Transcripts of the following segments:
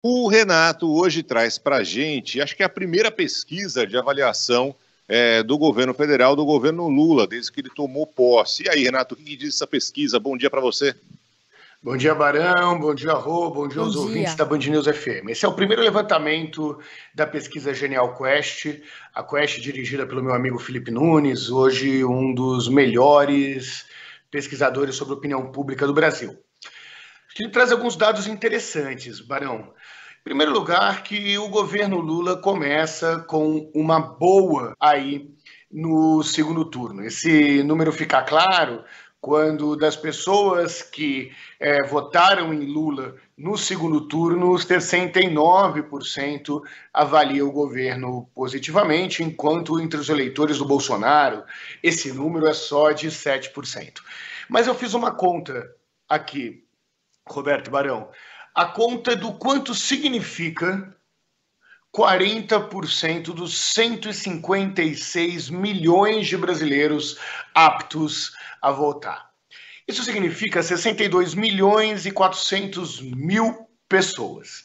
O Renato hoje traz para a gente, acho que é a primeira pesquisa de avaliação do governo federal, do governo Lula, desde que ele tomou posse. E aí, Renato, o que diz essa pesquisa? Bom dia para você. Bom dia, Barão. Bom dia, Rô. Bom dia Bom aos ouvintes dia. da Band News FM. Esse é o primeiro levantamento da pesquisa Genial Quest, a Quest dirigida pelo meu amigo Felipe Nunes, hoje um dos melhores pesquisadores sobre opinião pública do Brasil. Ele traz alguns dados interessantes, Barão. Em primeiro lugar, que o governo Lula começa com uma boa aí no segundo turno. Esse número fica claro quando das pessoas que votaram em Lula no segundo turno, 69% avalia o governo positivamente, enquanto entre os eleitores do Bolsonaro, esse número é só de 7%. Mas eu fiz uma conta aqui, Roberto Barão, a conta do quanto significa 40% dos 156 milhões de brasileiros aptos a votar. Isso significa 62 milhões e 400 mil pessoas.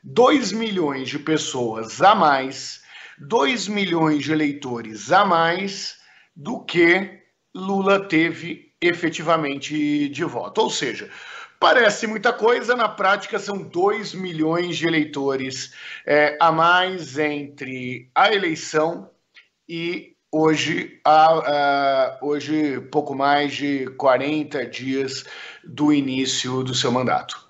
2 milhões de pessoas a mais, 2 milhões de eleitores a mais do que Lula teve efetivamente de voto. Ou seja, parece muita coisa, na prática são 2 milhões de eleitores a mais entre a eleição e hoje pouco mais de 40 dias do início do seu mandato.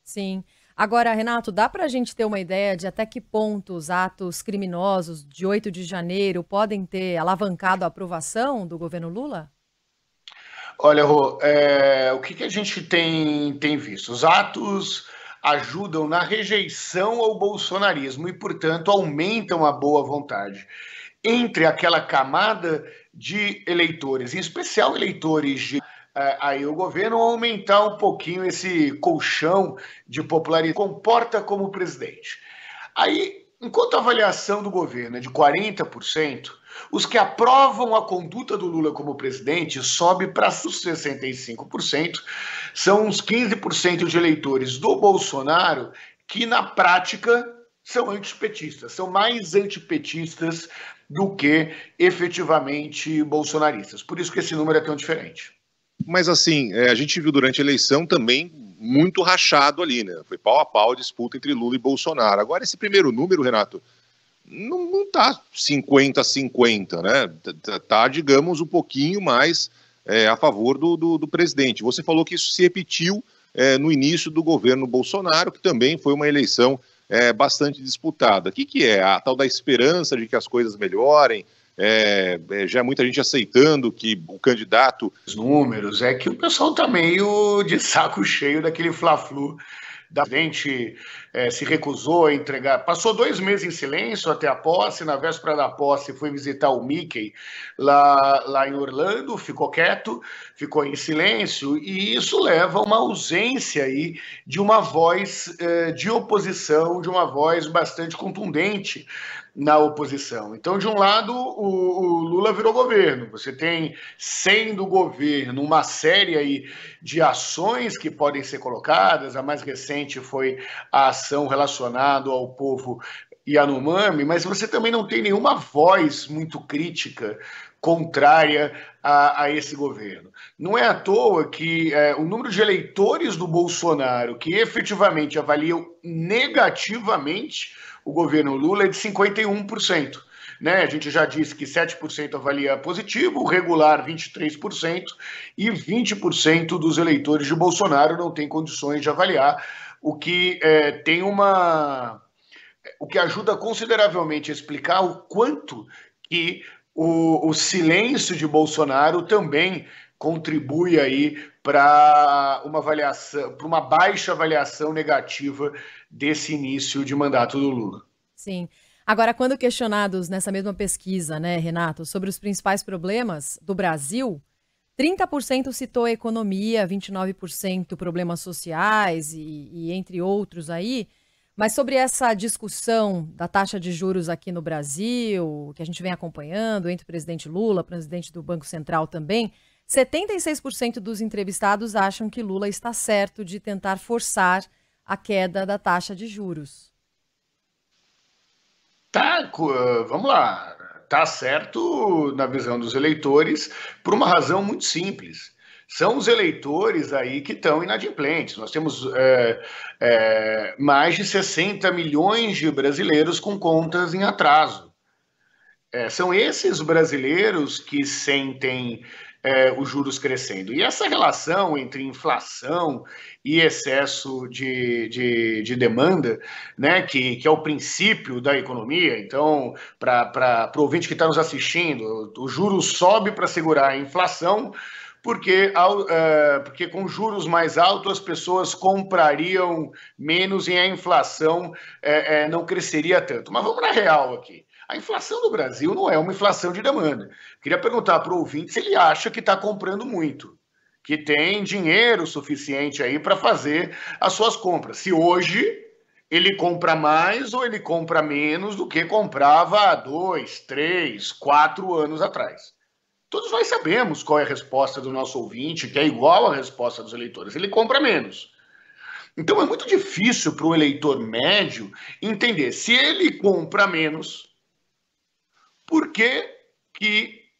Sim. Agora, Renato, dá para a gente ter uma ideia de até que ponto os atos criminosos de 8 de janeiro podem ter alavancado a aprovação do governo Lula? Olha, Rô, o que a gente tem visto? Os atos ajudam na rejeição ao bolsonarismo e, portanto, aumentam a boa vontade entre aquela camada de eleitores, em especial eleitores de aí o governo aumentar um pouquinho esse colchão de popularidade, comporta como presidente. Aí, enquanto a avaliação do governo é de 40%, os que aprovam a conduta do Lula como presidente sobe para os 65%, são uns 15% de eleitores do Bolsonaro que, na prática, são antipetistas, são mais antipetistas do que efetivamente bolsonaristas. Por isso que esse número é tão diferente. Mas assim, a gente viu durante a eleição também muito rachado ali, né? Foi pau a pau a disputa entre Lula e Bolsonaro. Agora, esse primeiro número, Renato, não tá 50-50, né? Tá, digamos, um pouquinho mais a favor do presidente. Você falou que isso se repetiu no início do governo Bolsonaro, que também foi uma eleição bastante disputada. O que é? A tal da esperança de que as coisas melhorem? Já muita gente aceitando que o candidato... Os números, é que o pessoal tá meio de saco cheio daquele fla-flu. Da presidente se recusou a entregar, passou 2 meses em silêncio até a posse, na véspera da posse foi visitar o Mickey lá em Orlando, ficou quieto, ficou em silêncio, e isso leva a uma ausência aí de uma voz de oposição, de uma voz bastante contundente na oposição. Então, de um lado, o Lula virou governo. Você tem, sendo governo, uma série aí de ações que podem ser colocadas. A mais recente foi a ação relacionada ao povo Yanomami, mas você também não tem nenhuma voz muito crítica contrária a esse governo. Não é à toa que o número de eleitores do Bolsonaro que efetivamente avaliam negativamente o governo Lula é de 51%. Né? A gente já disse que 7% avalia positivo, o regular 23%, e 20% dos eleitores de Bolsonaro não têm condições de avaliar, o que tem o que ajuda consideravelmente a explicar o quanto que o silêncio de Bolsonaro também contribui aí para uma avaliação, para uma baixa avaliação negativa desse início de mandato do Lula. Sim. Agora, quando questionados nessa mesma pesquisa, né, Renato, sobre os principais problemas do Brasil, 30% citou a economia, 29% problemas sociais e entre outros aí. Mas sobre essa discussão da taxa de juros aqui no Brasil, que a gente vem acompanhando entre o presidente Lula, presidente do Banco Central também, 76% dos entrevistados acham que Lula está certo de tentar forçar a queda da taxa de juros. Vamos lá. Tá certo na visão dos eleitores por uma razão muito simples. São os eleitores aí que estão inadimplentes. Nós temos mais de 60 milhões de brasileiros com contas em atraso. São esses brasileiros que sentem os juros crescendo. E essa relação entre inflação e excesso de demanda, né, que é o princípio da economia. Então, para o ouvinte que está nos assistindo, o juro sobe para segurar a inflação, porque com juros mais altos as pessoas comprariam menos e a inflação não cresceria tanto. Mas vamos na real aqui. A inflação do Brasil não é uma inflação de demanda. Queria perguntar para o ouvinte se ele acha que está comprando muito, que tem dinheiro suficiente aí para fazer as suas compras. Se hoje ele compra mais ou ele compra menos do que comprava há 2, 3, 4 anos atrás. Todos nós sabemos qual é a resposta do nosso ouvinte, que é igual à resposta dos eleitores. Ele compra menos. Então é muito difícil para o eleitor médio entender se ele compra menos, por que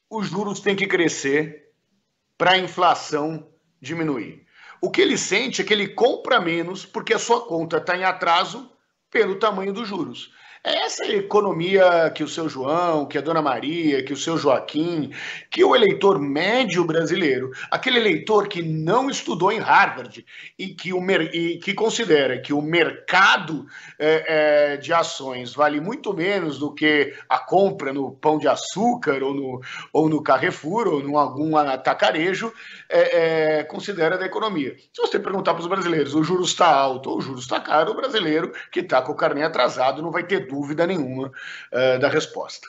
os juros têm que crescer para a inflação diminuir? O que ele sente é que ele compra menos porque a sua conta está em atraso pelo tamanho dos juros. É essa economia que o seu João, que a dona Maria, que o seu Joaquim, que o eleitor médio brasileiro, aquele eleitor que não estudou em Harvard e que considera que o mercado de ações vale muito menos do que a compra no Pão de Açúcar ou no Carrefour ou em algum atacarejo, considera da economia. Se você perguntar para os brasileiros, o juros está alto ou o juros está caro, o brasileiro que está com o carnê atrasado não vai ter dúvida nenhuma da resposta.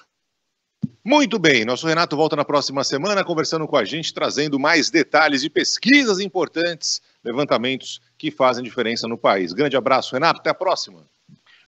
Muito bem, nosso Renato volta na próxima semana conversando com a gente, trazendo mais detalhes de pesquisas importantes, levantamentos que fazem diferença no país. Grande abraço, Renato, até a próxima.